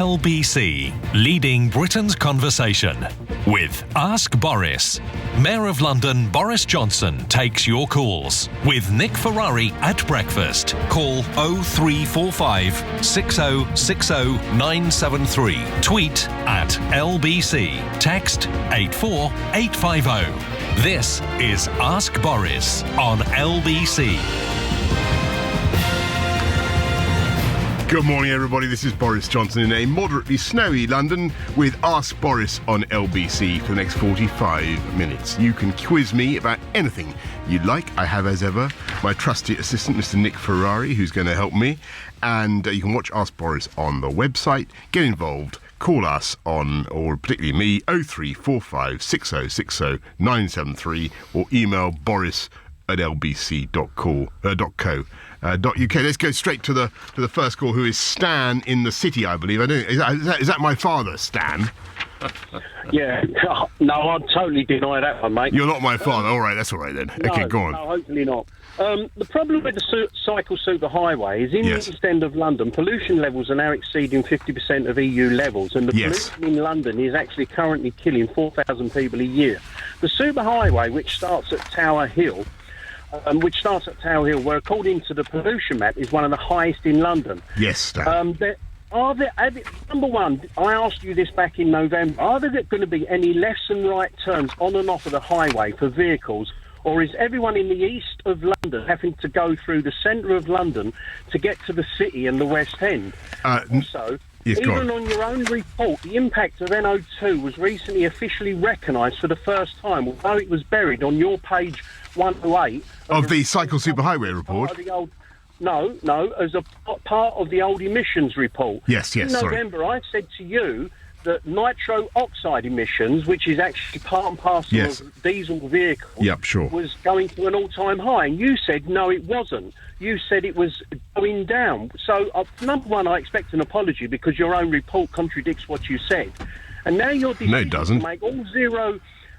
LBC, leading Britain's conversation with Ask Boris. Mayor of London Boris Johnson takes your calls with Nick Ferrari at breakfast. Call 0345 6060 973. Tweet at LBC. Text 84850. This is Ask Boris on LBC. Good morning, everybody. This is Boris Johnson in a moderately snowy London with Ask Boris on LBC for the next 45 minutes. You can quiz me about anything you'd like. I have, as ever, my trusty assistant, Mr. Nick Ferrari, who's going to help me. And you can watch Ask Boris on the website. Get involved. Call us on, or particularly me, 0345 6060 973, or email boris@lbc.co.uk. Let's go straight to the first call, who is Stan in the city, I believe. Is that my father, Stan? Yeah, no, I'd totally deny that one, mate. You're not my father. All right, that's all right then. No, okay, go on. No, hopefully not. The problem with the cycle superhighway is in the east end of London, pollution levels are now exceeding 50% of EU levels, and the pollution in London is actually currently killing 4,000 people a year. The superhighway, which starts at Tower Hill, where, according to the pollution map, is one of the highest in London. Yes, Stan. Number one, I asked you this back in November, are there going to be any left and right turns on and off of the highway for vehicles, or is everyone in the east of London having to go through the centre of London to get to the city and the West End? Also, even on your own report, the impact of NO2 was recently officially recognised for the first time, although it was buried on your page 108 of the Cycle Superhighway report. No, as a part of the old emissions report. Yes, in November, I said to you that nitro oxide emissions, which is actually part and parcel of diesel vehicles, was going to an all-time high. And you said, no, it wasn't. You said it was going down. So, number one, I expect an apology because your own report contradicts what you said. And now you're deciding to make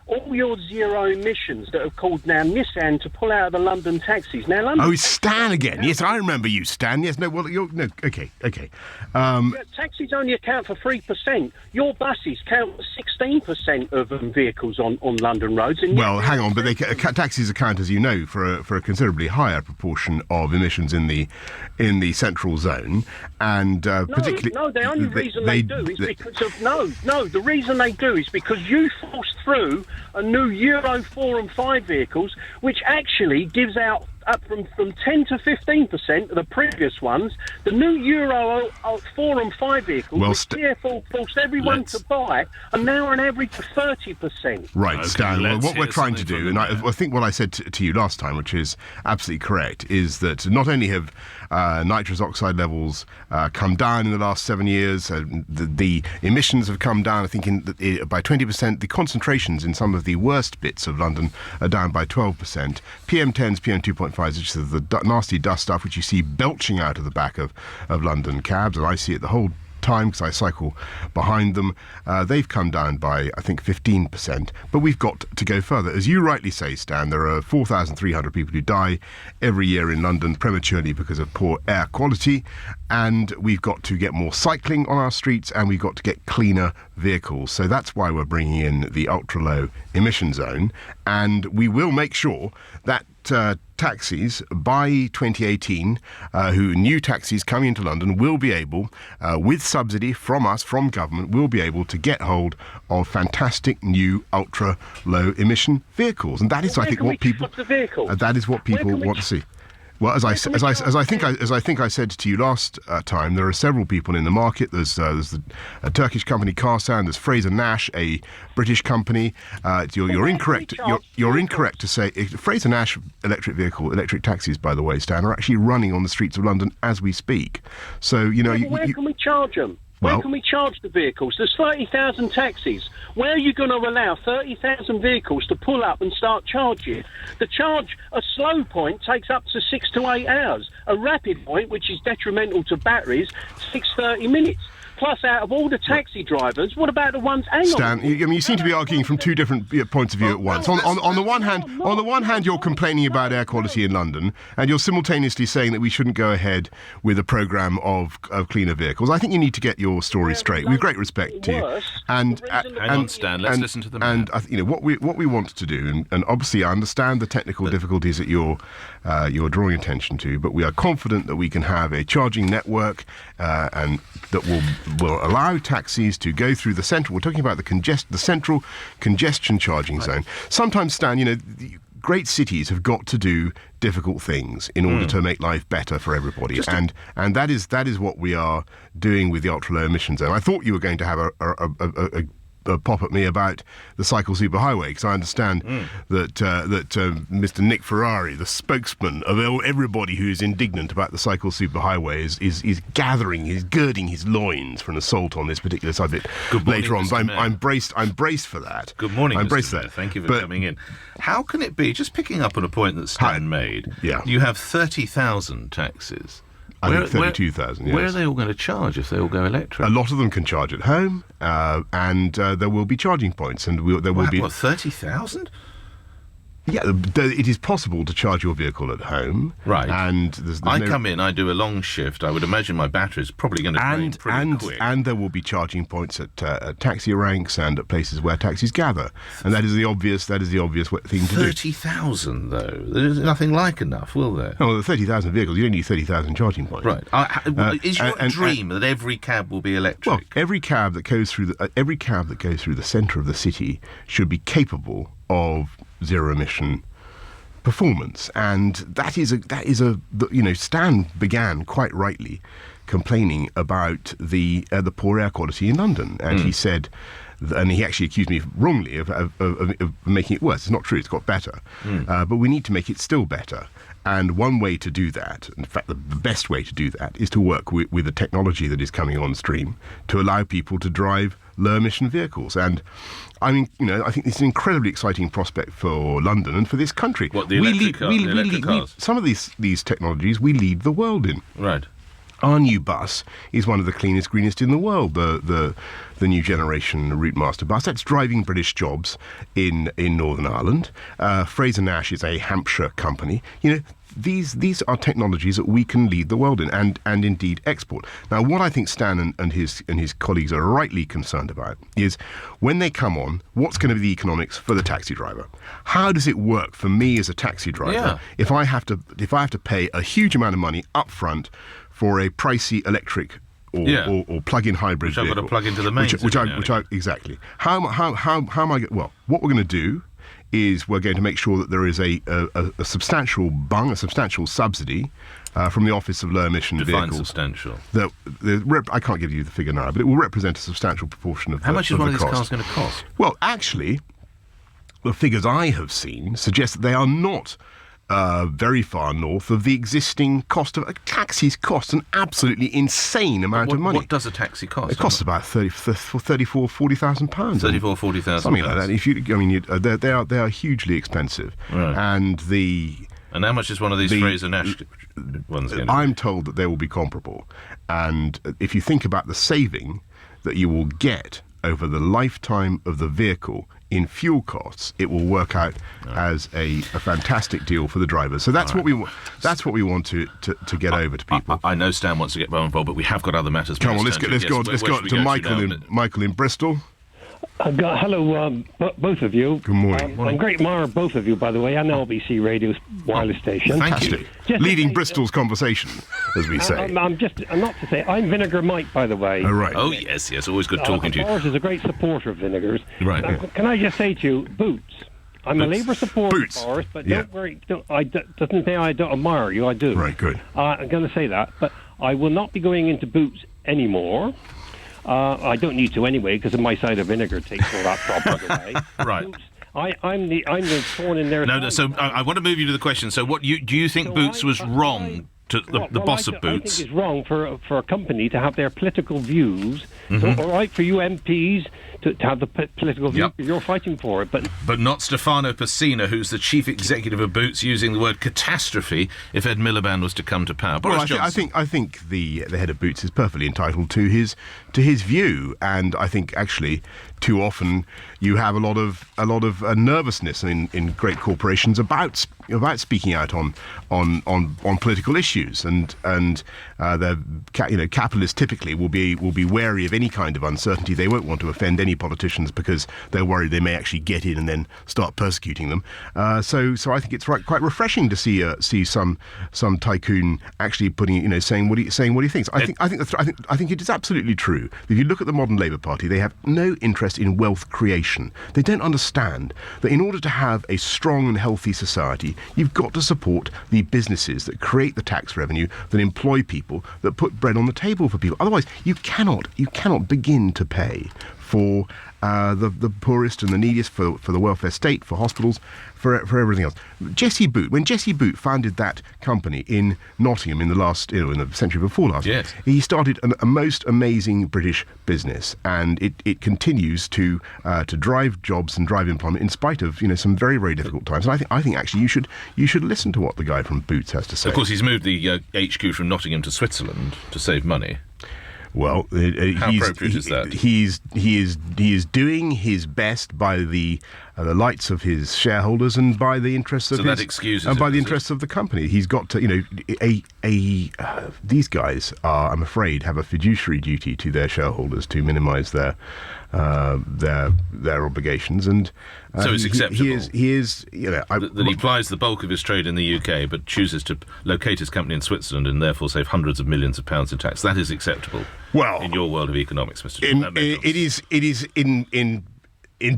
all your zero emissions that have called now Nissan to pull out of the London taxis. Now, London... it's Stan again. Yes, I remember you, Stan. Yes, okay. Taxis only account for 3%. Your buses count for 16% of vehicles on London roads. And hang on, but taxis account, as you know, for a considerably higher proportion of emissions in the central zone, and particularly. No, the only reason they do is because of the reason they do is because you forced through a new Euro 4 and 5 vehicles, which actually gives out up from 10 to 15% of the previous ones. The new Euro 4 and 5 vehicles, which therefore forced everyone to buy, are now on average of 30%. Right, okay, Stan. Well, what we're trying to do, and I think what I said to you last time, which is absolutely correct, is that not only have nitrous oxide levels come down in the last 7 years, the emissions have come down, I think, by 20%. The concentrations in some of the worst bits of London are down by 12%. PM10s, PM2.5s, which is the nasty dust stuff which you see belching out of the back of London cabs, and I see it the whole time because I cycle behind them. They've come down by, I think, 15%, but we've got to go further. As you rightly say, Stan, there are 4,300 people who die every year in London prematurely because of poor air quality, and we've got to get more cycling on our streets, and we've got to get cleaner vehicles. So that's why we're bringing in the ultra-low emission zone, and we will make sure that taxis by 2018, new taxis coming into London will be able, with subsidy from us, from government, will be able to get hold of fantastic new ultra-low emission vehicles, and that is, I think, what people want to see. Well, as I think I said to you last time, there are several people in the market. There's a Turkish company, Karsan. There's Fraser Nash, a British company. You're incorrect. You're incorrect to say Fraser Nash electric taxis, by the way, Stan, are actually running on the streets of London as we speak. So where can we charge them? Where can we charge the vehicles? There's 30,000 taxis. Where are you going to allow 30,000 vehicles to pull up and start charging? A slow point takes up to 6 to 8 hours. A rapid point, which is detrimental to batteries, takes 30 minutes. Plus, out of all the taxi drivers, what about the ones? Stan, you seem to be arguing from two different points of view at once. On the one hand, you're complaining about air quality in London, and you're simultaneously saying that we shouldn't go ahead with a programme of cleaner vehicles. I think you need to get your story straight. With great respect to you. Hang on, Stan. Let's listen to the man. And what we want to do, and obviously I understand the technical difficulties that you're drawing attention to, but we are confident that we can have a charging network and that will allow taxis to go through the central. We're talking about the central congestion charging zone. Sometimes, Stan, great cities have got to do difficult things in order to make life better for everybody, and that is what we are doing with the ultra low emission zone. I thought you were going to have a pop at me about the cycle superhighway, because I understand that Mr. Nick Ferrari, the spokesman of everybody who is indignant about the cycle superhighway, is girding his loins for an assault on this particular subject later on. But I'm braced for that. Good morning, Mr. Mayor. Thank you for coming in. How can it be, just picking up on a point that Stan made, you have 30,000 taxis. I think 32,000, yes. Where are they all going to charge if they all go electric? A lot of them can charge at home, and there will be charging points, and there will be... What, 30,000? Yeah, it is possible to charge your vehicle at home. Right. And I come in, I do a long shift. I would imagine my battery's probably going to drain pretty quick. And there will be charging points at taxi ranks and at places where taxis gather. And that is the obvious thing to do. 30,000, though? There's nothing like enough, will there? No, the 30,000 vehicles, you don't need 30,000 charging points. Right. Is your dream that every cab will be electric? Well, every cab that goes through the centre of the city should be capable of zero emission performance, and that is Stan began quite rightly complaining about the poor air quality in London, and he said, and he actually accused me wrongly of making it worse. It's not true, it's got better, but we need to make it still better. And one way to do that, in fact the best way to do that, is to work with the technology that is coming on stream to allow people to drive low emission vehicles. And I mean, I think it's an incredibly exciting prospect for London and for this country. What, the electric cars? Some of these technologies we lead the world in. Right. Our new bus is one of the cleanest, greenest in the world, the new generation Route Master bus. That's driving British jobs in Northern Ireland. Fraser Nash is a Hampshire company. These are technologies that we can lead the world in and indeed export. Now, what I think Stan and his colleagues are rightly concerned about is when they come on, what's going to be the economics for the taxi driver? How does it work for me as a taxi driver if I have to pay a huge amount of money up front for a pricey electric or plug-in hybrid vehicle? I've got to plug into the mains. Exactly. How am I? Well, what we're going to do is we're going to make sure that there is a substantial subsidy from the Office of Low Emission Vehicles. Define substantial. I can't give you the figure now, but it will represent a substantial proportion of How much is one of these cost. cars going to cost? Well, actually, the figures I have seen suggest that they are not very far north of the existing cost of taxis. Cost an absolutely insane amount of money. What does a taxi cost? It costs about £40,000. 40,000 something like that. They are hugely expensive, right. And how much is one of these Fraser Nash ones going to be? I'm told that they will be comparable, and if you think about the saving that you will get over the lifetime of the vehicle in fuel costs, it will work out as a fantastic deal for the drivers. So that's what we want. That's what we want to get over to people. I know Stan wants to get more involved, but we have got other matters. Come on, let's go to Michael in Bristol. Hello, both of you. Good morning. I'm a great admirer of both of you, by the way, and LBC Radio's wireless station. Fantastic. Leading Bristol's conversation, as we say. I'm not to say, I'm Vinegar Mike, by the way. Oh, right. Oh, yes, always good talking to you. Boris is a great supporter of vinegars. Right. Can I just say to you, Boots, I'm a Labour supporter of Boris, but don't worry, doesn't say I don't admire you, I do. Right, good. I'm going to say that, but I will not be going into Boots anymore. I don't need to anyway, because my side of vinegar takes all that problem away. Right. Boots, I'm the thorn in their side. So I want to move you to the question. So, do you think Boots was wrong to the boss of Boots. I think it's wrong for a company to have their political views. Mm-hmm. So, all right, for you MPs to have the political view, you're fighting for it. But not Stefano Pessina, who's the chief executive of Boots, using the word catastrophe if Ed Miliband was to come to power. Well, I think the head of Boots is perfectly entitled to his view, and I think actually too often you have a lot of nervousness in great corporations about speaking out on political issues, and capitalists typically will be wary of any kind of uncertainty. They won't want to offend any politicians because they're worried they may actually get in and then start persecuting them. So I think it's quite refreshing to see some tycoon actually saying what he thinks. I think it is absolutely true. If you look at the modern Labour Party, they have no interest in wealth creation. They don't understand that in order to have a strong and healthy society, you've got to support the businesses that create the tax revenue, that employ people, that put bread on the table for people. Otherwise, you cannot begin to pay for the poorest and the neediest, for the welfare state, for hospitals, for everything else. When Jesse Boot founded that company in Nottingham in the century before last, yes, he started a most amazing British business, and it continues to drive jobs and drive employment in spite of some very, very difficult times. And I think actually you should listen to what the guy from Boots has to say. Of course, he's moved the HQ from Nottingham to Switzerland to save money. Well, how appropriate is that? He is doing his best by the lights of his shareholders and by the interests of interests of the company. He's got to, these guys are, I'm afraid, have a fiduciary duty to their shareholders to minimise their obligations, and so it's acceptable. He is that he plies the bulk of his trade in the UK, but chooses to locate his company in Switzerland and therefore save hundreds of millions of pounds in tax. That is acceptable. Well, in your world of economics, Mr. Johnson, it is in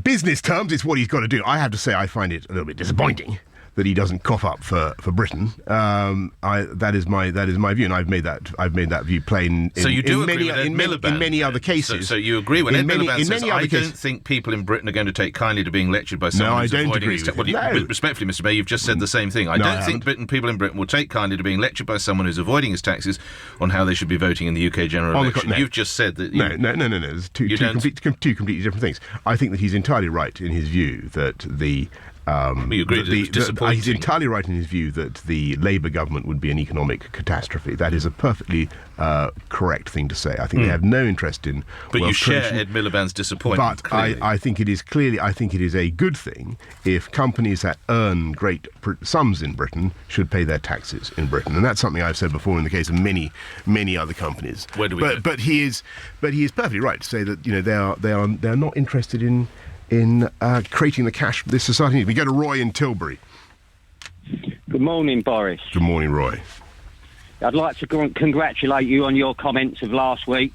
business terms, it's what he's got to do. I have to say, I find it a little bit disappointing that he doesn't cough up for Britain. That is my view, and I've made that view plain. So you do agree with Ed Miliband in many other cases. So you agree when Ed Miliband says, "I don't think people in Britain are going to take kindly to being lectured by someone who's avoiding his tax." Respectfully, Mr. Mayor, you've just said the same thing. I don't think people in Britain will take kindly to being lectured by someone who's avoiding his taxes on how they should be voting in the UK general election. You've just said that. No. There's two completely different things. I think that he's entirely right in his view that the. You agree that it's disappointing. He's entirely right in his view that the Labour government would be an economic catastrophe. That is a perfectly correct thing to say. I think they have no interest in. But you share Ed Miliband's disappointment. But I think it is a good thing if companies that earn great sums in Britain should pay their taxes in Britain, and that's something I've said before in the case of many other companies. Where do we go? But he is perfectly right to say that they are not interested in creating the cash this society needs. We go to Roy in Tilbury. Good morning, Boris. Good morning, Roy. I'd like to congratulate you on your comments of last week.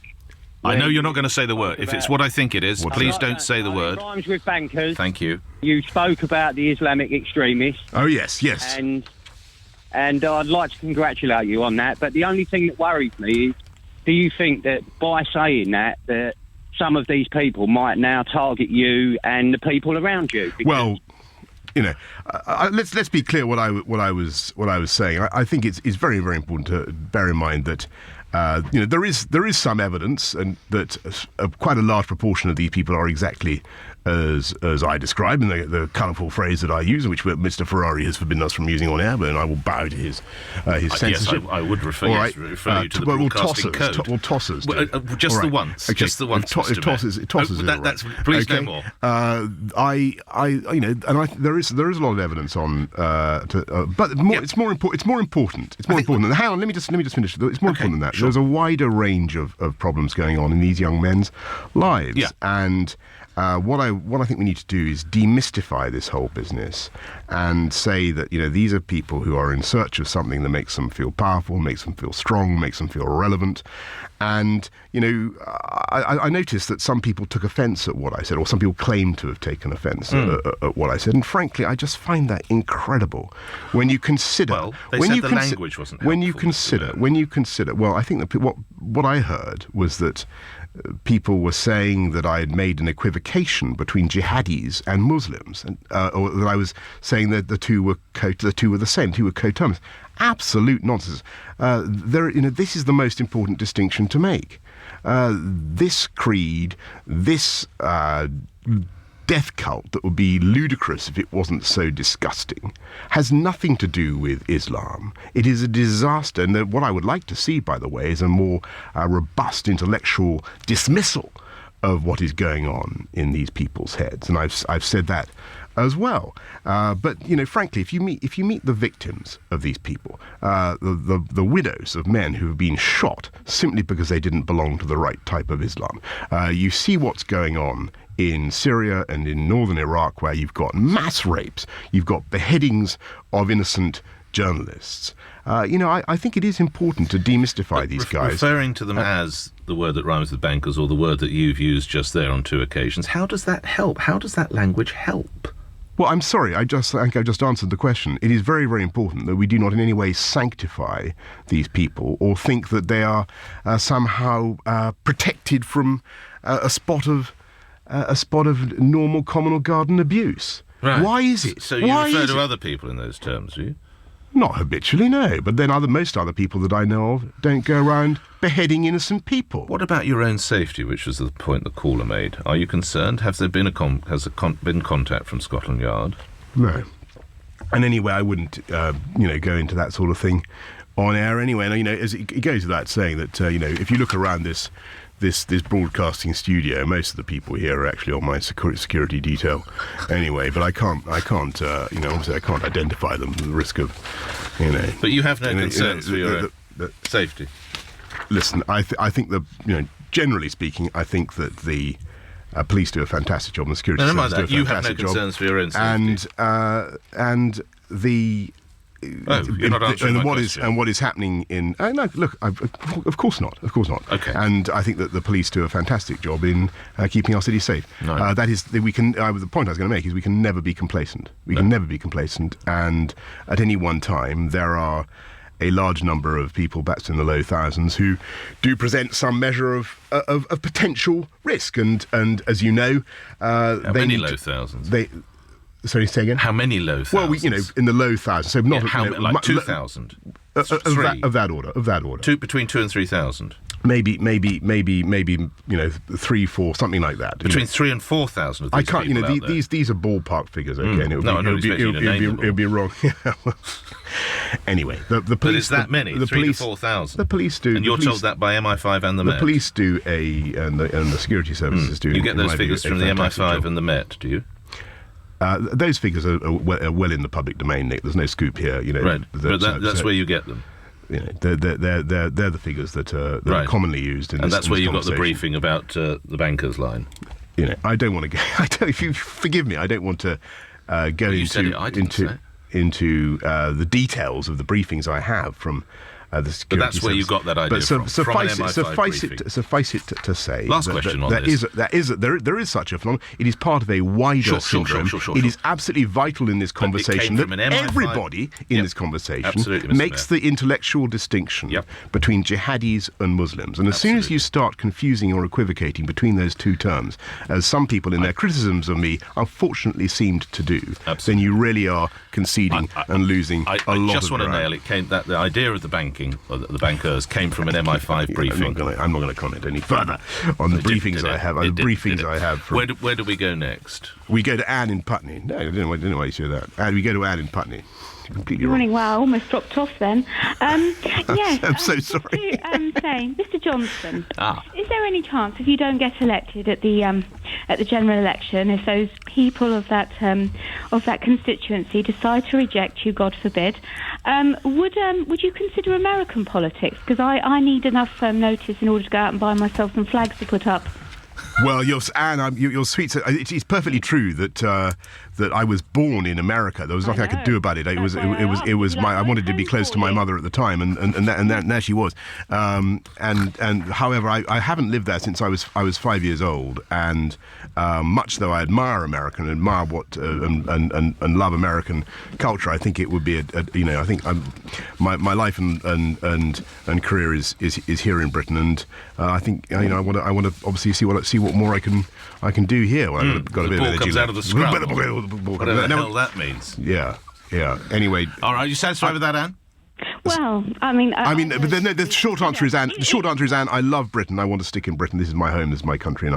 I know you're not going to say the word. If it's what I think it is, please don't say the word. It rhymes with bankers. Thank you. You spoke about the Islamic extremists. Oh, yes. And I'd like to congratulate you on that. But the only thing that worries me is, do you think that by saying that some of these people might now target you and the people around you? Well, let's be clear what I was saying. I think it's very, very important to bear in mind that there is some evidence, and that quite a large proportion of these people are exactly as I describe in the colourful phrase that I use, which Mr. Ferrari has forbidden us from using on air, and I will bow to his censorship. Yes, I would refer you to the broadcasting code. We'll toss us. Just the once. Okay. Just the once. It tosses. Please no more. There is a lot of evidence on, but it's more important. Hang on, let me just finish. It's more important than that. Sure. There's a wider range of problems going on in these young men's lives, and. What I think we need to do is demystify this whole business and say that these are people who are in search of something that makes them feel powerful, makes them feel strong, makes them feel relevant. And I noticed that some people took offence at what I said, or some people claimed to have taken offence at what I said. And frankly, I just find that incredible when you consider. Well, they said the language wasn't helpful. When you consider. Well, I think that what I heard was that people were saying that I had made an equivocation between jihadis and Muslims, or that I was saying that the two were the same, two were coterminous. Absolute nonsense. This is the most important distinction to make. This creed, this death cult that would be ludicrous if it wasn't so disgusting, has nothing to do with Islam. It is a disaster, and what I would like to see, by the way, is a more robust intellectual dismissal of what is going on in these people's heads, and I've said that as well. But frankly, if you meet the victims of these people, the widows of men who have been shot simply because they didn't belong to the right type of Islam, you see what's going on in Syria and in northern Iraq, where you've got mass rapes, you've got beheadings of innocent journalists. I think it is important to demystify these guys. Referring to them as the word that rhymes with bankers, or the word that you've used just there on 2 occasions, how does that help? How does that language help? Well, I'm sorry, I think I just answered the question. It is very, very important that we do not in any way sanctify these people or think that they are somehow protected from a spot of normal communal garden abuse. Right. Why is it? So you refer to other people in those terms, do you? Not habitually, no. But then most other people that I know of don't go around beheading innocent people. What about your own safety, which was the point the caller made? Are you concerned? Has there been been contact from Scotland Yard? No. And anyway, I wouldn't, go into that sort of thing on air anyway. And, as it goes without saying that, if you look around this broadcasting studio, most of the people here are actually on my security detail anyway, but I can't obviously I can't identify them at the risk of, But you have no concerns for your safety? Listen, I think generally speaking, I think that the police do a fantastic job, and the security service do a fantastic job. You have no concerns for your own safety? And the... you're not answering my question. And what is happening in... no, look, of course not. Okay. And I think that the police do a fantastic job in keeping our city safe. No. That is, the point I was going to make is we can never be complacent. We can never be complacent. And at any one time, there are a large number of people, perhaps in the low thousands, who do present some measure of potential risk. And as you know... How many low thousands? Sorry, say again? How many low thousands? Well, in the low thousands. So not like 2,000? Of that order. Between 2,000 and 3,000? Maybe 3, 4, something like that. Between 3,000 and 4,000 of these I can't. people These are ballpark figures. Okay, and it would be wrong. Anyway, the police. But it's that many. 3,000 to 4,000. The police do. And you're told that by MI5 and the Met. The police do and the security services do. You get those figures from the MI5 and the Met, do you? Those figures are well in the public domain, Nick. There's no scoop here, Right, but that's where you get them. They're the figures that are commonly used in this. And that's where you got the conversation. briefing about the bankers line. I don't want to go. If you forgive me, I don't want to go into the details of the briefings I have from. The security but that's where you got that idea from suffice it to say. Last question on this. There is such a phenomenon. It is part of a wider syndrome. Sure. It is absolutely vital in this conversation that everybody in this conversation makes the intellectual distinction between jihadis and Muslims. And as soon as you start confusing or equivocating between those two terms, as some people in their criticisms of me unfortunately seemed to do, then you really are conceding and losing a lot of ground. I just want to nail it. That the idea of the banking, or the bankers, came from an MI5 briefing. I'm not going to comment any further on the briefings I have. I have. Where do we go next? We go to Anne in Putney. No, I didn't know why you said that. We go to Anne in Putney. Good morning. Wow, I almost dropped off then. Yes, I'm so sorry. Saying, Mr. Johnson, is there any chance, if you don't get elected at the general election, if those people of that constituency decide to reject you, God forbid, would you consider American politics? Because I need enough notice in order to go out and buy myself some flags to put up. Well, you're sweet. It's perfectly true that that I was born in America. There was nothing I could do about it. It was my. I wanted to be close to my mother at the time, and there she was. And however, I haven't lived there since I was 5 years old. And much though I admire America and admire what and love American culture, I think it would be I think my life and career is here in Britain, and I think I want to obviously see what more I can do here. Well, I've got a bit of energy. Comes out of the scrum. Whatever the hell that means. Yeah. Anyway, all right. Are you satisfied with that, Anne? Well, but the short answer is, Anne. The short answer is, Anne, I love Britain. I want to stick in Britain. This is my home. This is my country,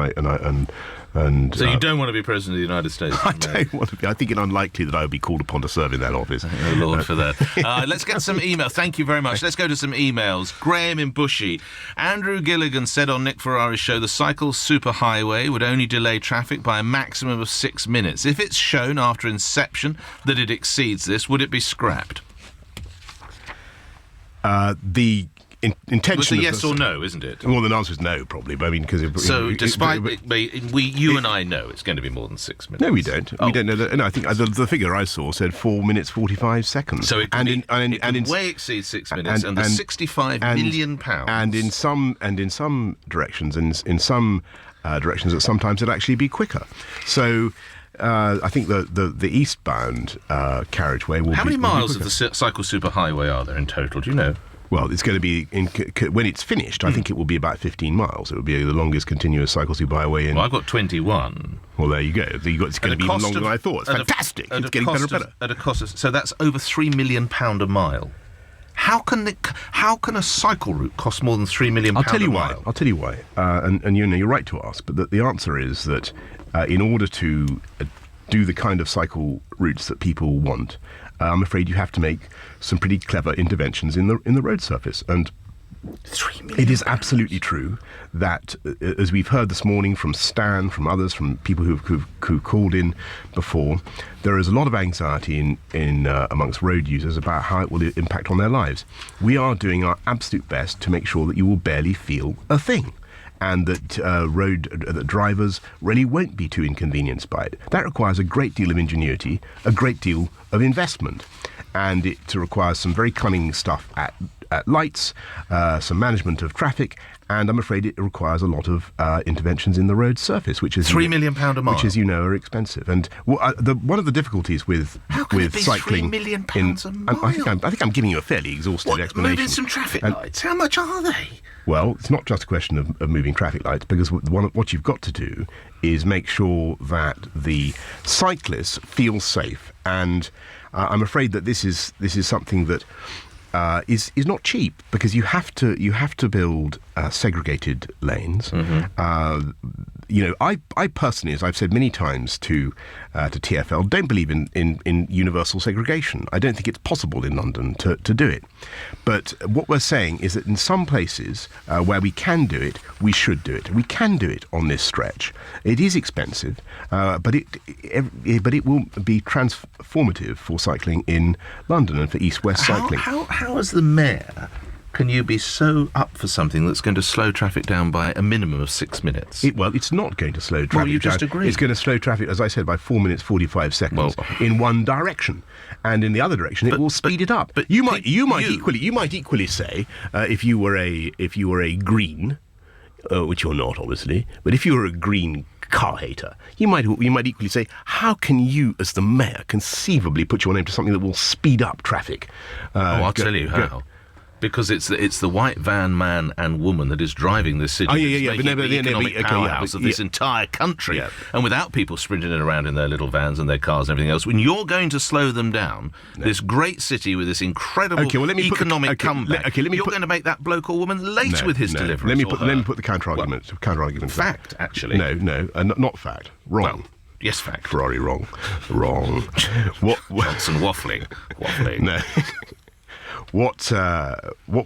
and so you don't want to be president of the United States? I don't want to be. I think it unlikely that I would be called upon to serve in that office. Oh Lord for that. Let's get some emails. Thank you very much. Let's go to some emails. Graham in Bushy. Andrew Gilligan said on Nick Ferrari's show the cycle superhighway would only delay traffic by a maximum of 6 minutes. If it's shown after inception that it exceeds this, would it be scrapped? The intention. It's a yes or no, isn't it? Well, the answer is no, probably. But I mean, because despite you and I know it's going to be more than 6 minutes. No, we don't. We don't know that. No, I think the figure I saw said 4 minutes 45 seconds. So it can way exceed 6 minutes, and the £65 million. And in some directions, in some directions, that sometimes it'd actually be quicker. So. I think the eastbound carriageway will be... How many miles of the cycle superhighway are there in total? Do you know? Well, it's going to be, when it's finished, I think it will be about 15 miles. It will be the longest continuous cycle superhighway in... Well, I've got 21. Well, there you go. It's going to be even longer than I thought. It's fantastic. It's getting better and better. At a cost of... So that's over £3 million a mile. How can a cycle route cost more than £3 million a mile? I'll tell you why. And you're right to ask, but the answer is that in order to do the kind of cycle routes that people want, I'm afraid you have to make some pretty clever interventions in the road surface. And it is absolutely true that, as we've heard this morning from Stan, from others, from people who've called in before, there is a lot of anxiety in amongst road users about how it will impact on their lives. We are doing our absolute best to make sure that you will barely feel a thing, and that drivers really won't be too inconvenienced by it. That requires a great deal of ingenuity, a great deal of investment, and it requires some very cunning stuff at lights, some management of traffic, and I'm afraid it requires a lot of interventions in the road surface, which is £3 million a mile, which, as you know, are expensive. And one of the difficulties with cycling, £3 million a mile? I think I'm giving you a fairly exhaustive explanation. Moving some traffic lights. How much are they? Well, it's not just a question of moving traffic lights, because what you've got to do is make sure that the cyclists feel safe. And I'm afraid that this is something that is not cheap, because you have to build segregated lanes. Mm-hmm. I personally, as I've said many times to TfL, don't believe in universal segregation. I don't think it's possible in London to do it. But what we're saying is that in some places where we can do it, we should do it. We can do it on this stretch. It is expensive, but it will be transformative for cycling in London and for east-west cycling. How as the mayor can you be so up for something that's going to slow traffic down by a minimum of 6 minutes? It's not going to slow traffic down. Well, you just agree. It's going to slow traffic, as I said, by 4 minutes 45 seconds in one direction, and in the other direction it will speed it up. But you might equally say, if you were a green, which you're not, obviously, but if you were a green car hater, you might equally say, how can you, as the mayor, conceivably put your name to something that will speed up traffic? I'll tell you how. Because it's the white van man and woman that is driving this city. The economic powerhouse of this entire country. Yeah. And without people sprinting around in their little vans and their cars and everything else, when you're going to slow them down, this great city with this incredible economic comeback, you're going to make that bloke or woman late with his delivery. Let me put the counter argument. Fact, actually. No, not fact. Wrong. Well, yes, fact. Ferrari, wrong. Johnson waffling. No. What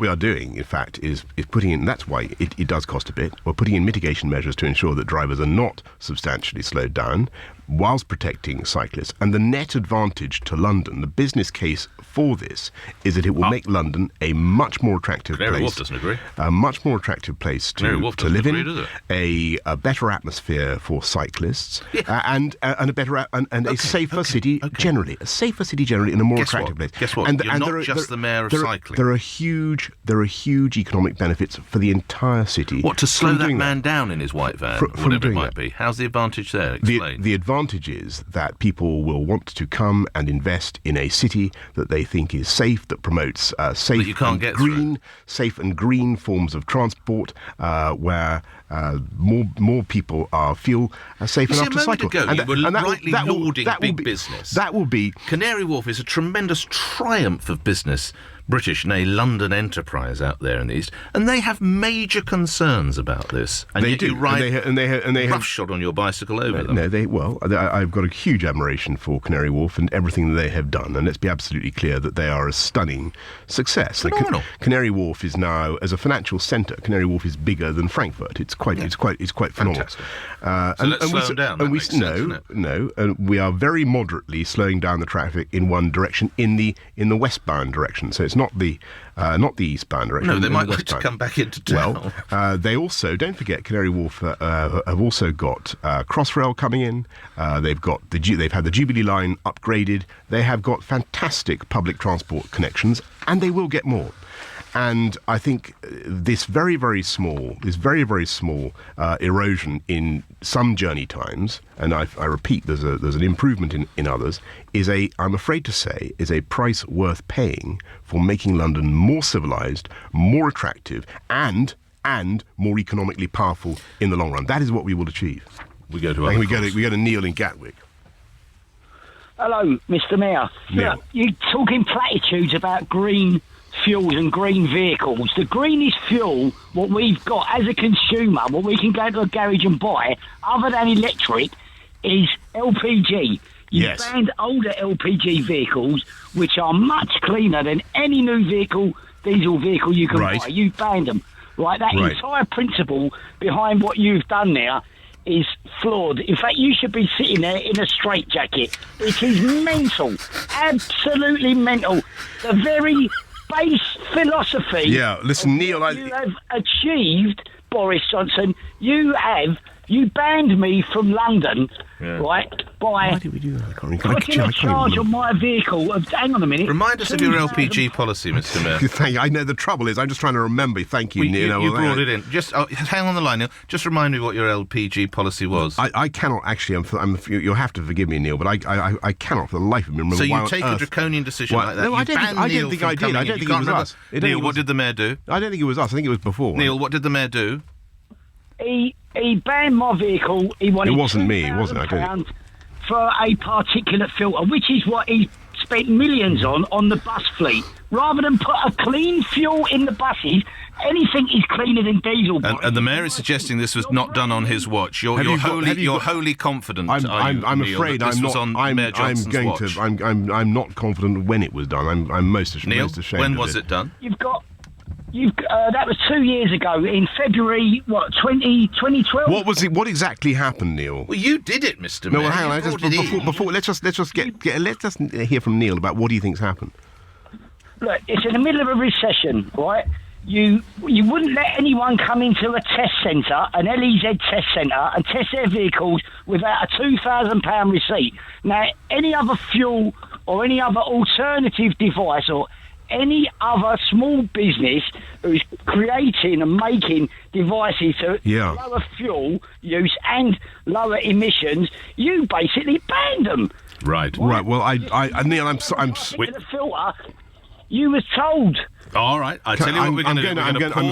we are doing, in fact, is putting in, that's why it does cost a bit, we're putting in mitigation measures to ensure that drivers are not substantially slowed down, whilst protecting cyclists. And the net advantage to London, the business case for this, is that it will make London a much more attractive Canary place. Wharf doesn't agree. A much more attractive place to live in. A better atmosphere for cyclists, and a better and a safer city generally. A safer city generally in a more attractive place. Guess what? You're not just the mayor of cycling. There are huge economic benefits for the entire city. What, to slow that man down in his white van, whatever it might be? How's the advantage there? Explain. The advantage is that people will want to come and invest in a city that they think is safe, that promotes safe and green forms of transport, where more people feel safe enough to cycle. You were rightly lauding big business. That will be... Canary Wharf is a tremendous triumph of business. British, nay, London enterprise out there in the East, and they have major concerns about this. And they do. You ride and they have roughshod on your bicycle over them. No, I've got a huge admiration for Canary Wharf and everything that they have done, and let's be absolutely clear that they are a stunning success. Phenomenal. Canary Wharf is now, as a financial centre, Canary Wharf is bigger than Frankfurt. It's quite phenomenal. Fantastic. So let's slow them down. We are very moderately slowing down the traffic in one direction, in the westbound direction. So it's not the eastbound direction. No, they might like to come back into town. Well, they also, don't forget, Canary Wharf have also got Crossrail coming in. They've had the Jubilee line upgraded. They have got fantastic public transport connections, and they will get more. And I think this very, very small erosion in some journey times, and I repeat, there's an improvement in others, I'm afraid to say, is a price worth paying for making London more civilised, more attractive, and more economically powerful in the long run. That is what we will achieve. We go to Neil in Gatwick. Hello, Mr. Mayor. Neil. You're talking platitudes about green fuels and green vehicles. The greenest fuel, what we've got as a consumer, what we can go to a garage and buy, other than electric, is LPG. You banned older LPG vehicles, which are much cleaner than any new diesel vehicle you can buy. You banned them. Right? That entire principle behind what you've done there is flawed. In fact, you should be sitting there in a straitjacket. It is mental. Absolutely mental. The very base philosophy. Yeah, listen, Neil, you have achieved, Boris Johnson. You banned me from London, right? Why did we do that? Putting a charge on my vehicle of, hang on a minute. Remind us of your LPG policy, Mr. Mayor. Thank you. I know the trouble is, I'm just trying to remember. Thank you, Neil. You brought it in. Just hang on the line, Neil. Just remind me what your LPG policy was. I cannot actually. You'll have to forgive me, Neil, but I cannot for the life of me remember. So you take a draconian decision like that? No, I don't think I did. I don't think it was us. Neil, what did the Mayor do? I don't think it was us. I think it was before. Neil, what did the Mayor do? He banned my vehicle. He wanted it wasn't me. It wasn't. I don't. For a particulate filter, which is what he spent millions on the bus fleet. Rather than put a clean fuel in the buses, anything is cleaner than diesel. And the Mayor is suggesting this was not done on his watch. You're wholly confident. I'm afraid I'm not. I'm not confident when it was done. I'm most ashamed. Neil, when was it done? That was 2 years ago in February, 2012. What was it? What exactly happened, Neil? Well, you did it, Mr. Mayor. No, well, hang on. Let's just hear from Neil about what he thinks happened. Look, it's in the middle of a recession, right? You wouldn't let anyone come into a test centre, an LEZ test centre, and test their vehicles without a £2,000 receipt. Now, any other fuel or any other alternative device or any other small business who's creating and making devices to lower fuel use and lower emissions, you basically banned them. Right. Well, Neil, I'm the filter. You were told. All right. I tell you what we're going to do. I'm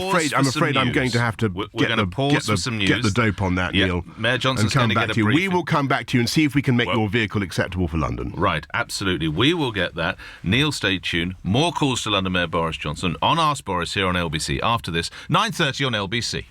afraid I'm going to have to get the dope on that, Neil. Mayor Johnson's going to get a briefing. We will come back to you and see if we can make your vehicle acceptable for London. Right, absolutely. We will get that. Neil, stay tuned. More calls to London Mayor Boris Johnson on Ask Boris here on LBC. After this, 9:30 on LBC.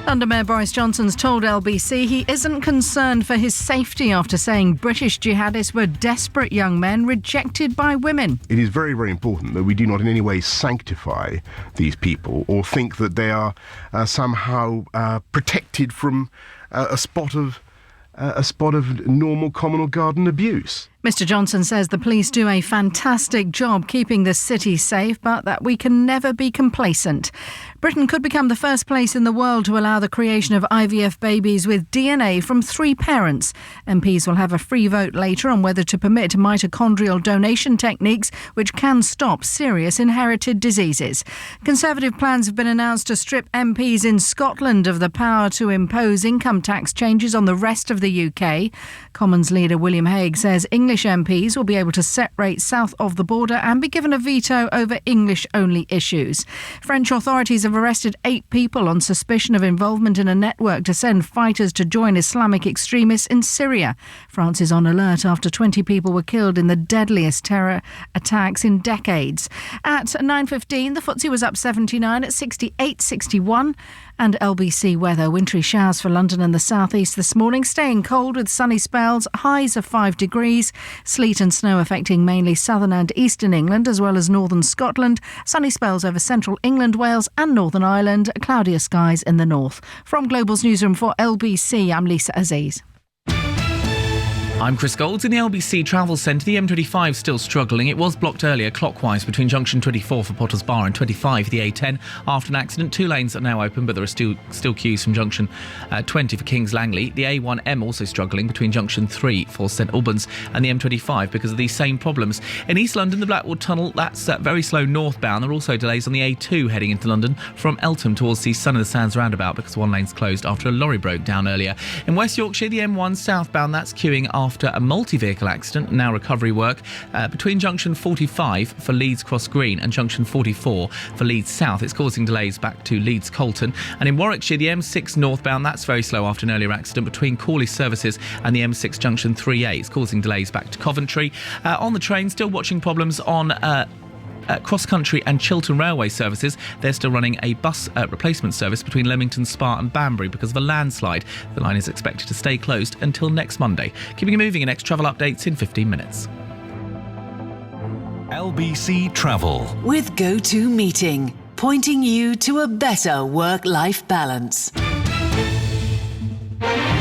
London Mayor Boris Johnson's told LBC he isn't concerned for his safety after saying British jihadists were desperate young men rejected by women. It is very, very important that we do not in any way sanctify these people or think that they are somehow protected from a spot of a spot of normal communal garden abuse. Mr Johnson says the police do a fantastic job keeping the city safe, but that we can never be complacent. Britain could become the first place in the world to allow the creation of IVF babies with DNA from 3 parents. MPs will have a free vote later on whether to permit mitochondrial donation techniques, which can stop serious inherited diseases. Conservative plans have been announced to strip MPs in Scotland of the power to impose income tax changes on the rest of the UK. Commons leader William Hague says English MPs will be able to set rates south of the border and be given a veto over English-only issues. French authorities have arrested 8 people on suspicion of involvement in a network to send fighters to join Islamic extremists in Syria. France is on alert after 20 people were killed in the deadliest terror attacks in decades. At 9:15, the FTSE was up 79 at 68.61. And LBC weather, wintry showers for London and the southeast this morning, staying cold with sunny spells, highs of 5 degrees, sleet and snow affecting mainly southern and eastern England as well as northern Scotland, sunny spells over central England, Wales and Northern Ireland, cloudier skies in the north. From Global's newsroom for LBC, I'm Lisa Aziz. I'm Chris Golds in the LBC Travel Centre. The M25 still struggling. It was blocked earlier clockwise between junction 24 for Potters Bar and 25 for the A10 after an accident. 2 lanes are now open, but there are still queues from junction 20 for Kings Langley. The A1M also struggling between junction 3 for St Albans and the M25 because of these same problems. In East London, the Blackwood Tunnel, that's very slow northbound. There are also delays on the A2 heading into London from Eltham towards the Sun of the Sands roundabout because one lane's closed after a lorry broke down earlier. In West Yorkshire, the M1 southbound, that's queuing after a multi-vehicle accident, now recovery work between junction 45 for Leeds Cross Green and junction 44 for Leeds South. It's causing delays back to Leeds Colton. And in Warwickshire, the M6 northbound, that's very slow after an earlier accident between Corley Services and the M6 junction 3A. It's causing delays back to Coventry. On the train, still watching problems on cross-country and Chiltern Railway services. They're still running a bus replacement service between Leamington Spa and Banbury because of a landslide. The line is expected to stay closed until next Monday. Keeping it moving in next travel updates in 15 minutes. LBC Travel. With Go2 Meeting, pointing you to a better work-life balance.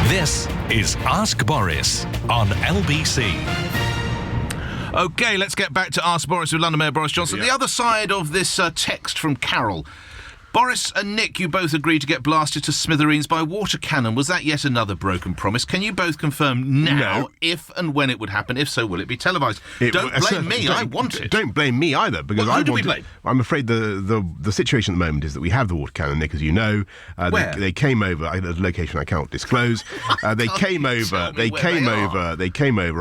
This is Ask Boris on LBC. OK, let's get back to Ask Boris with London Mayor Boris Johnson. The other side of this text from Carol. Boris and Nick, you both agreed to get blasted to smithereens by water cannon. Was that yet another broken promise? Can you both confirm now if and when it would happen? If so, will it be televised? Don't blame me. I want it. Don't blame me either, because who do we blame? I'm afraid the situation at the moment is that we have the water cannon, Nick, as you know. Where? They came over at a location I can't disclose. They came over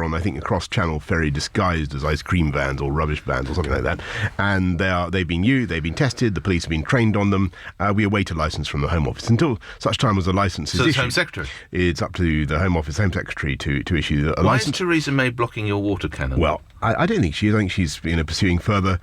on, I think, a cross-channel ferry disguised as ice cream vans or rubbish vans or something like that. And they've been tested. The police have been trained on them. We await a licence from the Home Office. Until such time as a licence is issued, the Home Secretary? It's up to the Home Office, Home Secretary, to issue a licence. Why is Theresa May blocking your water cannon? Well, I don't think she is. I think she's pursuing further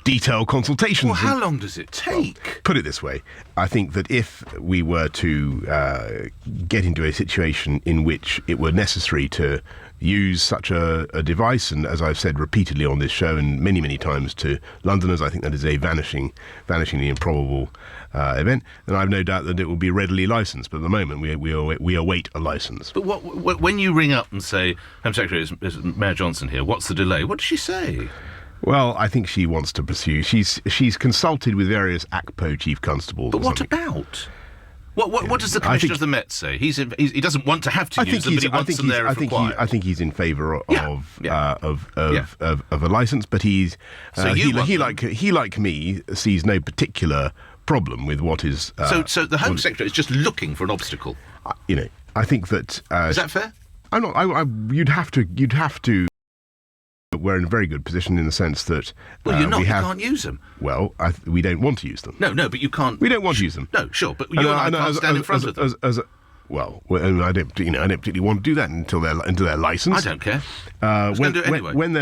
detailed consultations. Well, how long does it take? Well, put it this way. I think that if we were to get into a situation in which it were necessary to use such a device, and as I've said repeatedly on this show and many, many times to Londoners, I think that is a vanishingly improbable event, then I've no doubt that it will be readily licensed. But at the moment, we await a licence. But when you ring up and say, Home Secretary, is Mayor Johnson here, what's the delay? What does she say? Well, I think she wants to pursue. She's consulted with various ACPO chief constables. But what about? What does the Commissioner of the Met say? He doesn't want to have to use them, but he wants them there if required. I think he's in favour of a licence, but he like me sees no particular problem with what is. So the Home Secretary is just looking for an obstacle. I think that is that fair? I'm not. You'd have to. We're in a very good position in the sense that you can't use them. Well, we don't want to use them. No, but you can't. We don't want to use them. No, sure, but you and I can't stand in front of them. I don't particularly want to do that until they're licensed. I don't care. I'm going to do it anyway. When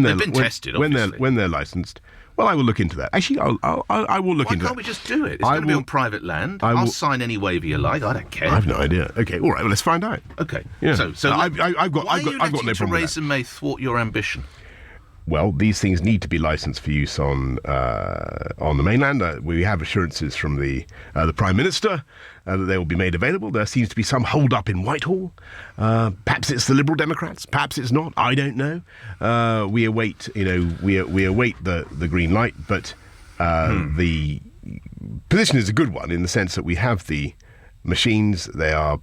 they've been tested, obviously. when they're licensed. Well, I will look into that. Actually, I will look into that. Why can't we just do it? It's going to be on private land. I'll sign any waiver you like. I don't care. I have no idea. Okay, all right. Well, let's find out. Okay. Yeah. So I've got no problem with that. Theresa May thwart your ambition? well, these things need to be licensed for use on the mainland. We have assurances from the Prime Minister that they will be made available. There seems to be some hold-up in Whitehall. Perhaps it's the Liberal Democrats. Perhaps it's not. I don't know. We await, we await the green light. But the position is a good one in the sense that we have the machines. They are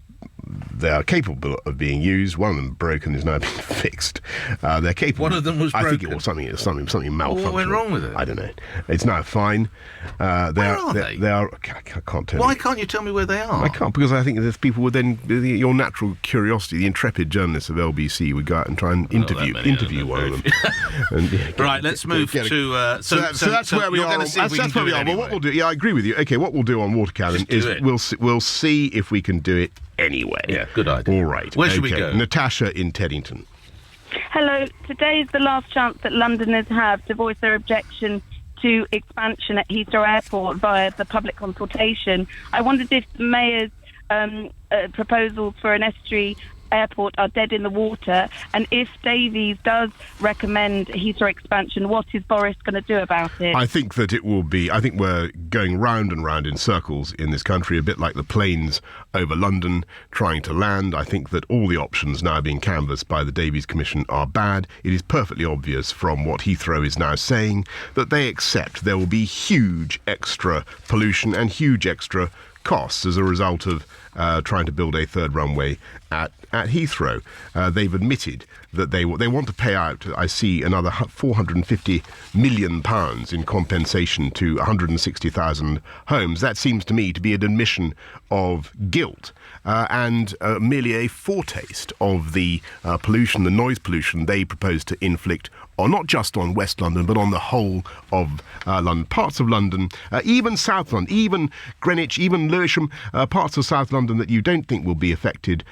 capable of being used. One of them broke and is now being fixed. They're capable. One of them was broken. I think it was something malfunctioning. What went wrong with it? I don't know. It's now fine. Where are they? They are. I can't tell you. Why can't you tell me where they are? I can't, because I think that people would then, your natural curiosity, the intrepid journalists of LBC would go out and try and interview one of them. Right, let's move to. So that's where we are. That's where we are. Well, what we'll do? Yeah, I agree with you. Okay, what we'll do on water cannon is we'll see if we can do it anyway. Yeah, good idea. All right. Where should we go? Natasha in Teddington. Hello. Today is the last chance that Londoners have to voice their objection to expansion at Heathrow Airport via the public consultation. I wondered if the Mayor's proposals for an estuary airport are dead in the water, and if Davies does recommend Heathrow expansion, what is Boris going to do about it? I think that it will be. I think we're going round and round in circles in this country, a bit like the planes over London trying to land. I think that all the options now being canvassed by the Davies Commission are bad. It is perfectly obvious from what Heathrow is now saying that they accept there will be huge extra pollution and huge extra costs as a result of trying to build a third runway at Heathrow. They've admitted that they want to pay out, I see, another £450 million in compensation to 160,000 homes. That seems to me to be an admission of guilt and merely a foretaste of the pollution, the noise pollution they propose to inflict on not just on West London, but on the whole of London. Parts of London, even South London, even Greenwich, even Lewisham, parts of South London that you don't think will be affected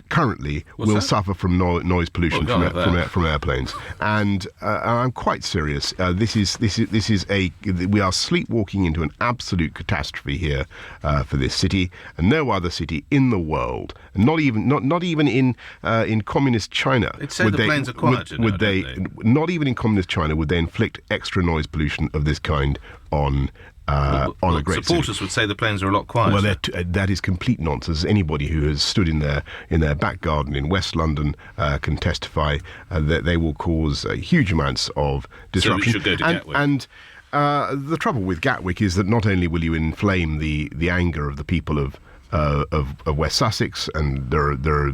currently will suffer from noise pollution from airplanes. And I'm quite serious. We are sleepwalking into an absolute catastrophe here for this city, and no other city in the world, not even in communist China. It said the planes are quieter now, not even in communist China would they inflict extra noise pollution of this kind on a great supporters city. Would say the planes are a lot quieter. Well, that is complete nonsense. Anybody who has stood in their back garden in West London can testify that they will cause huge amounts of disruption. So we should go to Gatwick. And the trouble with Gatwick is that not only will you inflame the anger of the people of West Sussex, and there are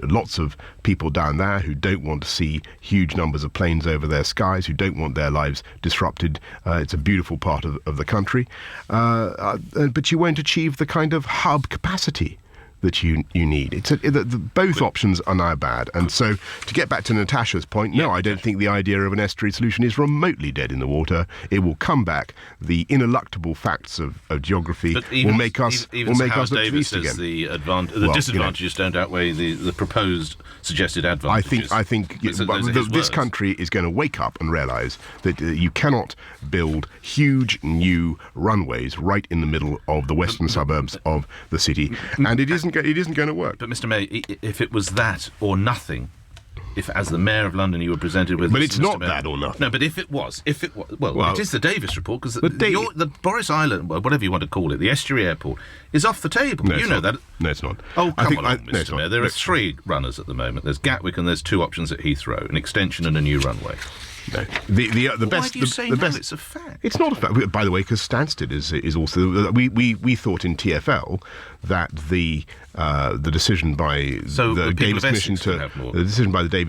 lots of people down there who don't want to see huge numbers of planes over their skies, who don't want their lives disrupted. It's a beautiful part of the country, but you won't achieve the kind of hub capacity that you need. Both options are now bad. And so, to get back to Natasha's point, no, I don't think the idea of an estuary solution is remotely dead in the water. It will come back. The ineluctable facts of geography will make us look to the east again. The disadvantages don't outweigh the proposed suggested advantages. I think this country is going to wake up and realise that you cannot build huge new runways right in the middle of the western suburbs of the city, and it isn't going to work. But Mr. May, if it was that or nothing, if as the Mayor of London you were presented with... But it's not that or nothing. No, but if it was... Well, it is the Davis report, because the Boris Island, whatever you want to call it, the estuary airport, is off the table. No, you know that. No, it's not. Oh, come on, Mr. Mayor. There are three runners at the moment. There's Gatwick and there's two options at Heathrow, an extension and a new runway. No. The best. Why do you say no? It's a fact. It's not a fact. By the way, because Stansted is also. We thought in TfL that the decision by the Davis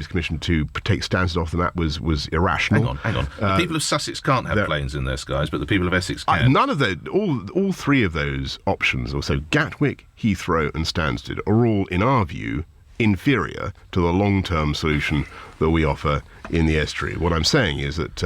Commission to take Stansted off the map was irrational. Hang on. The people of Sussex can't have planes in their skies, but the people of Essex can. None of those. All three of those options, also Gatwick, Heathrow, and Stansted, are all, in our view, inferior to the long-term solution that we offer in the estuary. What I'm saying is that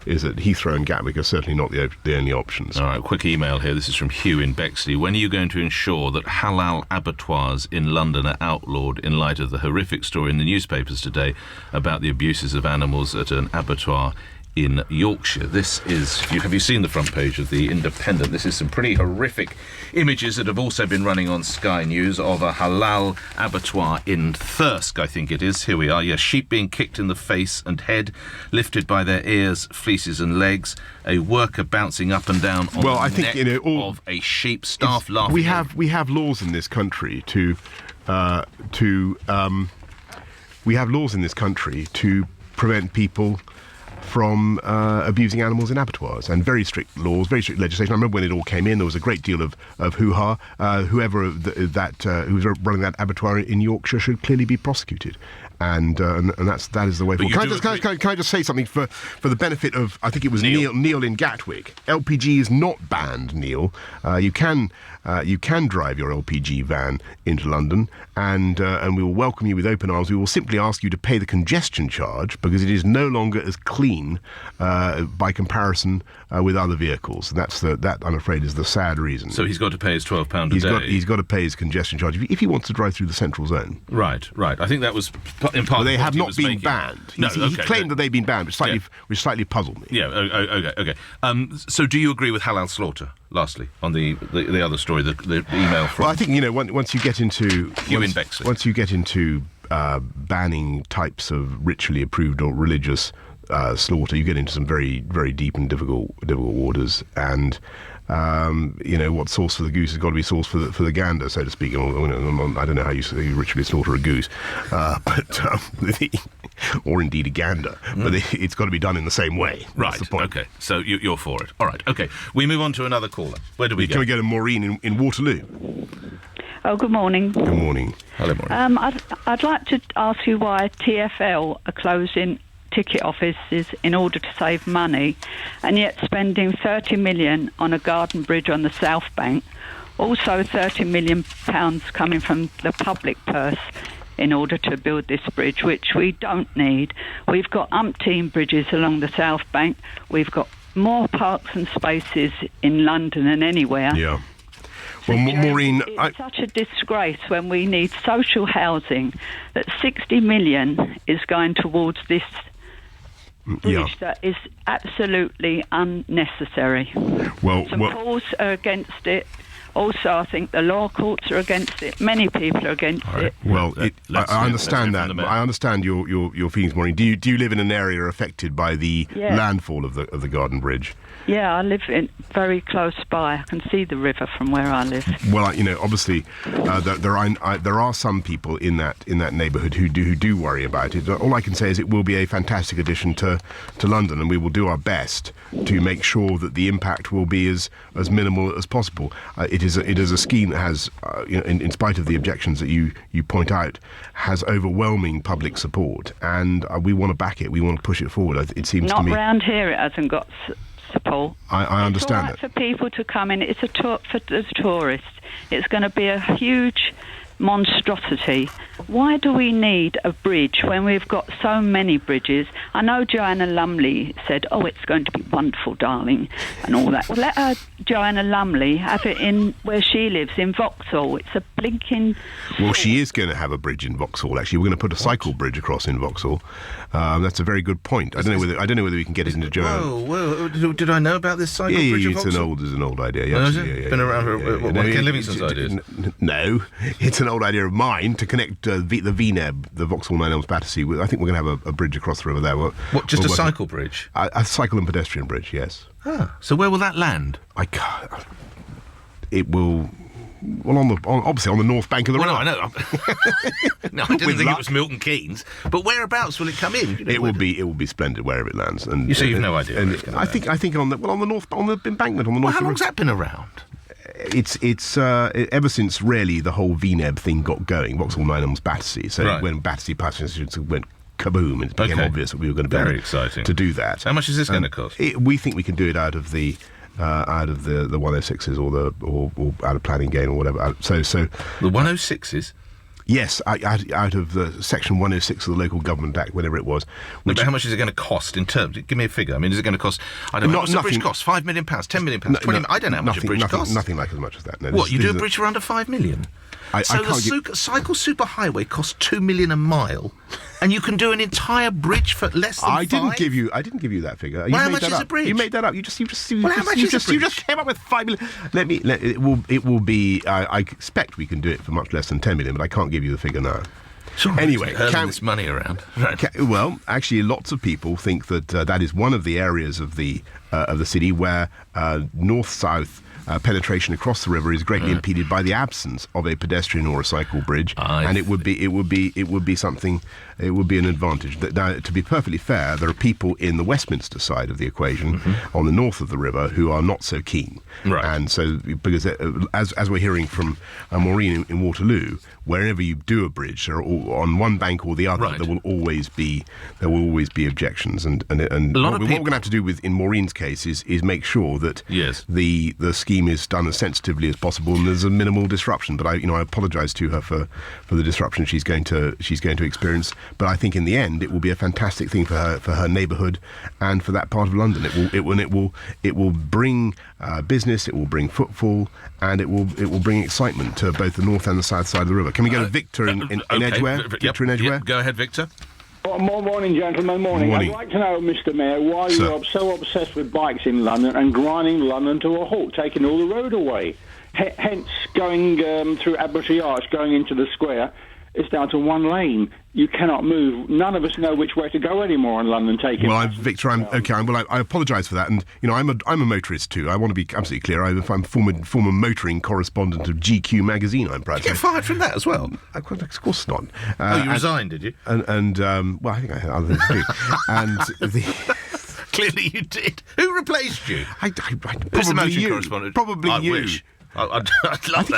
Heathrow and Gatwick are certainly not the only options. All right, quick email here. This is from Hugh in Bexley. When are you going to ensure that halal abattoirs in London are outlawed in light of the horrific story in the newspapers today about the abuses of animals at an abattoir in Yorkshire. This is, have you seen the front page of the Independent? This is some pretty horrific images that have also been running on Sky News of a halal abattoir in Thirsk, I think it is. Here we are. Yeah, sheep being kicked in the face and head, lifted by their ears, fleeces and legs. A worker bouncing up and down on the neck of a sheep. Staff laughing. We have laws in this country to prevent people from abusing animals in abattoirs, and very strict laws, very strict legislation. I remember when it all came in, there was a great deal of hoo-ha. Whoever who was running that abattoir in Yorkshire should clearly be prosecuted. And that is the way forward. Can I just say something for the benefit of, I think it was Neil in Gatwick. LPG is not banned, Neil. You can drive your LPG van into London, and we will welcome you with open arms. We will simply ask you to pay the congestion charge, because it is no longer as clean by comparison with other vehicles. And that, I'm afraid, is the sad reason. So he's got to pay his £12 a day. He's got to pay his congestion charge if he wants to drive through the central zone. Right. I think that was in part. But they have not been banned. He claimed that they've been banned, which slightly puzzled me. Yeah. Okay. So, do you agree with halal slaughter? Lastly, on the other story, the email from. Well, I think once you get into once you get into banning types of ritually approved or religious slaughter, you get into some very, very deep and difficult waters. And what's sauce for the goose has got to be sauce for the gander, so to speak. I don't know how you ritually slaughter a goose, or indeed a gander, but it's got to be done in the same way. Right. That's the point. Okay. So you're for it. All right. Okay. We move on to another caller. Where do we go? Can we go to Maureen in Waterloo? Oh, good morning. Good morning. Hello, Maureen. I'd like to ask you why TfL are closing ticket offices in order to save money, and yet spending £30 million on a garden bridge on the South Bank, also £30 million coming from the public purse in order to build this bridge, which we don't need. We've got umpteen bridges along the South Bank. We've got more parks and spaces in London than anywhere. Yeah. Well, Maureen, it's such a disgrace when we need social housing that 60 million is going towards this bridge that is absolutely unnecessary. Well, Paul's are against it. Also, I think the law courts are against it. Many people are against it. Well, I understand that. I understand your feelings, Maureen. Do you live in an area affected by the landfall of the Garden Bridge? Yeah, I live very close by. I can see the river from where I live. Well, obviously, there are some people in that neighbourhood who do worry about it. All I can say is it will be a fantastic addition to London, and we will do our best to make sure that the impact will be as minimal as possible. It is a scheme that has, in spite of the objections that you point out, has overwhelming public support, and we want to back it. We want to push it forward. It seems to me. Not round here. It hasn't got support. I understand that. For people to come in, it's for the tourists. It's going to be a huge monstrosity. Why do we need a bridge when we've got so many bridges? I know Joanna Lumley said, "Oh, it's going to be wonderful, darling," and all that. Well, let her, Joanna Lumley, have it in where she lives, in Vauxhall. It's a blinking... Well, she is going to have a bridge in Vauxhall, actually. We're going to put a cycle bridge across in Vauxhall. That's a very good point. I don't know whether we can get it into Joanna. Whoa, did I know about this cycle bridge in Vauxhall? It's an old idea. Yeah, been around one of Ken Livingstone's ideas. No, it's an old idea of mine to connect the VNEB, the Vauxhall 9 Elms Battersea. I think we're going to have a bridge across the river there. Just a cycle bridge? A cycle and pedestrian bridge, yes. So where will that land? I can't. It will. Well, obviously on the north bank of the river. No, I know. No, I didn't think it was Milton Keynes. But whereabouts will it come in? It will be splendid wherever it lands. And you say you've no idea. I think on the embankment on the north. How long's that been around? It's ever since really the whole VNEB thing got going, Vauxhall 9 Elms Battersea. So when Battersea Passengers went kaboom, and it became obvious that we were going to be able to do that. How much is this going to cost? We think we can do it out of the 106s or out of planning gain or whatever. So the 106s. Yes, out of the Section 106 of the Local Government Act, whatever it was. But how much is it going to cost in terms? Give me a figure. I mean, is it going to cost? I don't know. What's a bridge cost? £5 million, £10 million, £20 million? I don't know how much a bridge costs. Nothing like as much as that. No, what, you do a bridge for under £5 million? So the cycle superhighway costs £2 million a mile, And you can do an entire bridge for less than I didn't give you that figure. Well, how much is a bridge? You made that up. You just came up with 5 million. It will be. I expect we can do it for much less than 10 million, but I can't give you the figure now. Sure, anyway, this money around. Right. Well, actually, lots of people think that that is one of the areas of the city where north-south penetration across the river is greatly impeded by the absence of a pedestrian or a cycle bridge, and it would be something. It would be an advantage. Now, to be perfectly fair, there are people in the Westminster side of the equation, on the north of the river, who are not so keen. Right. And so, because as we're hearing from Maureen in Waterloo, wherever you do a bridge, on one bank or the other, there will always be objections. And what we're going to have to do in Maureen's case is make sure that the scheme is done as sensitively as possible and there's a minimal disruption. But I apologise to her for the disruption she's going to experience. But I think in the end it will be a fantastic thing for her neighbourhood and for that part of London. It will bring business, it will bring footfall, and it will bring excitement to both the north and the south side of the river. Can we go to Victor in Edgware? Victor in Edgware? Go ahead, Victor. Morning, gentlemen. Morning. I'd like to know, Mr. Mayor, why you're so obsessed with bikes in London and grinding London to a halt, taking all the road away. Hence, going through Admiralty Arch, going into the square, it's down to one lane. You cannot move. None of us know which way to go anymore in London. Victor, I apologise for that, and I'm a motorist too. I want to be absolutely clear. I'm a former motoring correspondent of GQ magazine. I'm proud to say. You get fired from that as well? Of course not. You resigned, did you? And I think I had other things to do. Clearly, you did. Who replaced you? Probably you. Probably you. Wish. I'd I think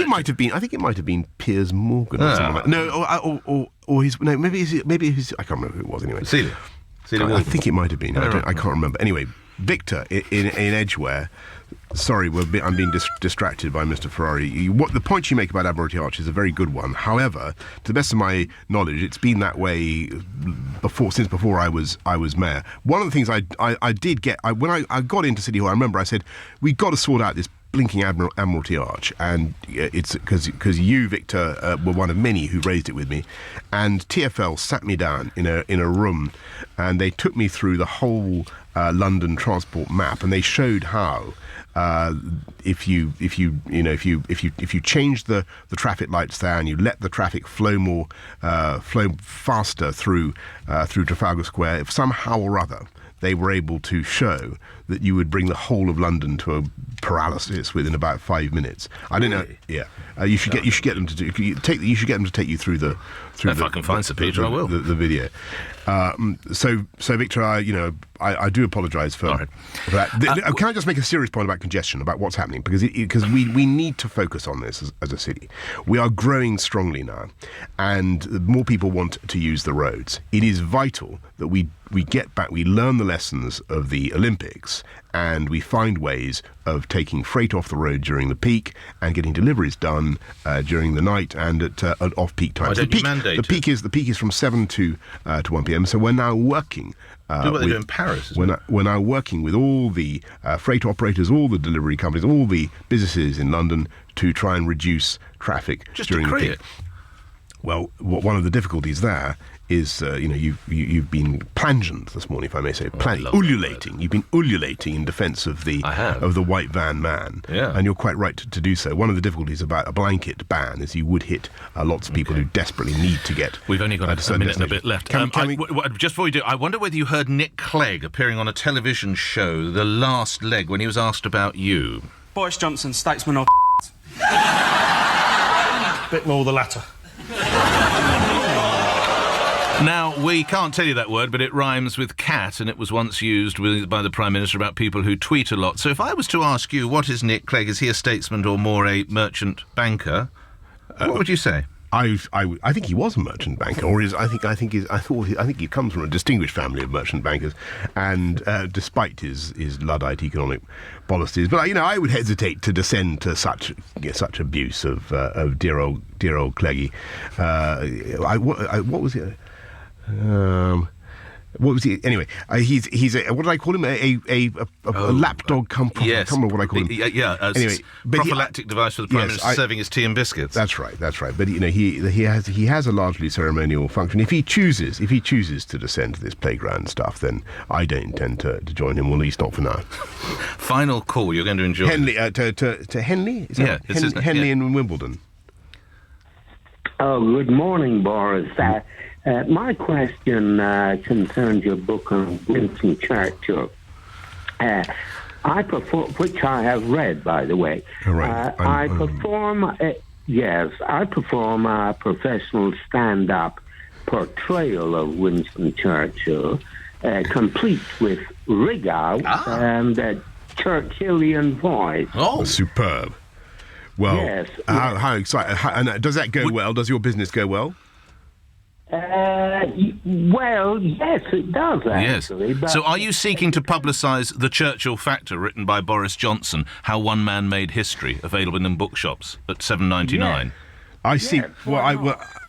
it might have been Piers Morgan or something like that. No, or his. No, maybe his. I can't remember who it was anyway. Celia I think it might have been. I can't remember. Anyway, Victor in Edgware. Sorry, I'm being distracted by Mr. Ferrari. The point you make about Admiralty Arch is a very good one. However, to the best of my knowledge, it's been that way since before I was mayor. One of the things I did get when I got into City Hall, I remember I said we've got to sort out this blinking Admiralty Arch, and it's because you, Victor, were one of many who raised it with me, and TfL sat me down in a room, and they took me through the whole London transport map, and they showed how if you change the traffic lights there and you let the traffic flow faster through Trafalgar Square, if somehow or other they were able to show that you would bring the whole of London to a paralysis within about 5 minutes. I don't know. Yeah, you should get them to take you through the. If I can find Sir Peter, I will. The video. So Victor, I do apologise for that. Can I just make a serious point about congestion, about what's happening? Because we need to focus on this as a city. We are growing strongly now, and more people want to use the roads. It is vital that we get back, we learn the lessons of the Olympics, and we find ways of taking freight off the road during the peak and getting deliveries done during the night and at off-peak times. The peak is from 7 to 1 p.m. So we're now working. Do what they do in Paris. We're now working with all the freight operators, all the delivery companies, all the businesses in London to try and reduce traffic during the peak. Well, one of the difficulties there is, you've been plangent this morning, if I may say, ululating. You've been ululating in defence of the white van man, and you're quite right to do so. One of the difficulties about a blanket ban is you would hit lots of people who desperately need to get. We've only got a minute and a bit left. Just before we do, I wonder whether you heard Nick Clegg appearing on a television show, The Last Leg, when he was asked about you. Boris Johnson, statesman or bit more the latter. Now, we can't tell you that word, but it rhymes with cat, and it was once used by the Prime Minister about people who tweet a lot. So if I was to ask you, what is Nick Clegg? Is he a statesman or more a merchant banker? What would you say? I think he was a merchant banker, or I think he comes from a distinguished family of merchant bankers, and despite his Luddite economic policies, but I would hesitate to descend to such abuse of dear old Cleggy. What was it? What was he? Anyway, he's a, what did I call him? A lapdog company. Yes. I can't remember what I call him. Anyway, prophylactic device for the Prime Minister serving his tea and biscuits. That's right. But he has a largely ceremonial function. If he chooses to descend to this playground stuff, then I don't intend to join him. Well, at least not for now. Final call. You're going to enjoy Henley to Henley. Is that Henley in Wimbledon. Oh, good morning, Boris. My question concerns your book on Winston Churchill. I perform, which I have read, by the way. I perform a professional stand-up portrayal of Winston Churchill, complete with rig-out and a Churchillian voice. Oh, superb! Well, yes. How exciting! And does that go well? Does your business go well? Well, yes, it does, actually. Yes. But so are you seeking to publicise The Churchill Factor, written by Boris Johnson, How One Man Made History, available in bookshops at $7.99? Yes. I see. Well,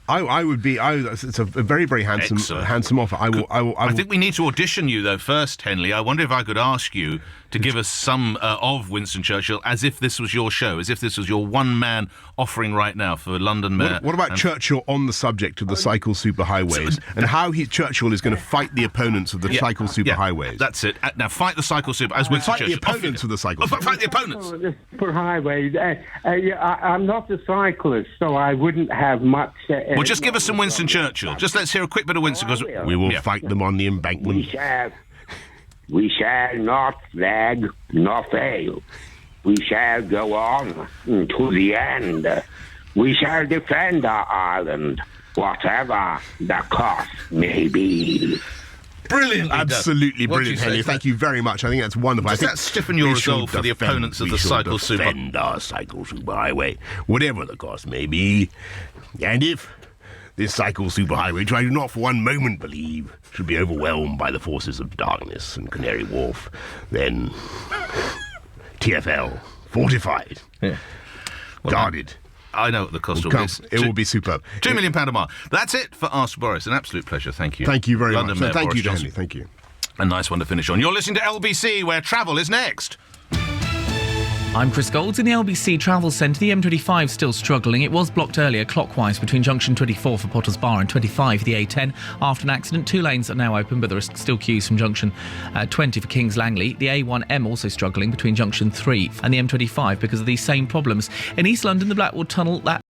I would be. It's a very, very handsome offer. I think we need to audition you though first, Henley. I wonder if I could ask you to give us some of Winston Churchill, as if this was your show, as if this was your one-man offering right now for London Mayor. What about Churchill on the subject of the cycle superhighways and how Churchill is going to fight the opponents of the cycle superhighways? Yeah, that's it. Now fight the cycle super as Winston Churchill. Fight the opponents of the cycle. Fight the opponents. Superhighways. I'm not a cyclist, so I wouldn't have much. Well, just give us some Winston Churchill. Just let's hear a quick bit of Winston. We will fight them on the embankment. We shall not lag nor fail. We shall go on to the end. We shall defend our island, whatever the cost may be. Brilliant. Absolutely brilliant, Henley. Thank you very much. I think that's wonderful. Does that stiffen your resolve for the opponents of the cycle super? Defend our cycle superhighway, whatever the cost may be. And if this cycle superhighway, which I do not for one moment believe should be overwhelmed by the forces of darkness and Canary Wharf, then TfL, fortified, guarded. I know what the cost will be. It will be superb. £2 million a mile. That's it for Ask Boris. An absolute pleasure. Thank you. Thank you very London much. Mayor Thank you, Boris Henley. Thank you. A nice one to finish on. You're listening to LBC, where travel is next. I'm Chris Golds in the LBC Travel Centre. The M25 still struggling. It was blocked earlier clockwise between junction 24 for Potters Bar and 25 for the A10. After an accident, 2 lanes are now open, but there are still queues from junction 20 for Kings Langley. The A1M also struggling between junction 3 and the M25 because of these same problems. In East London, the Blackwood Tunnel, that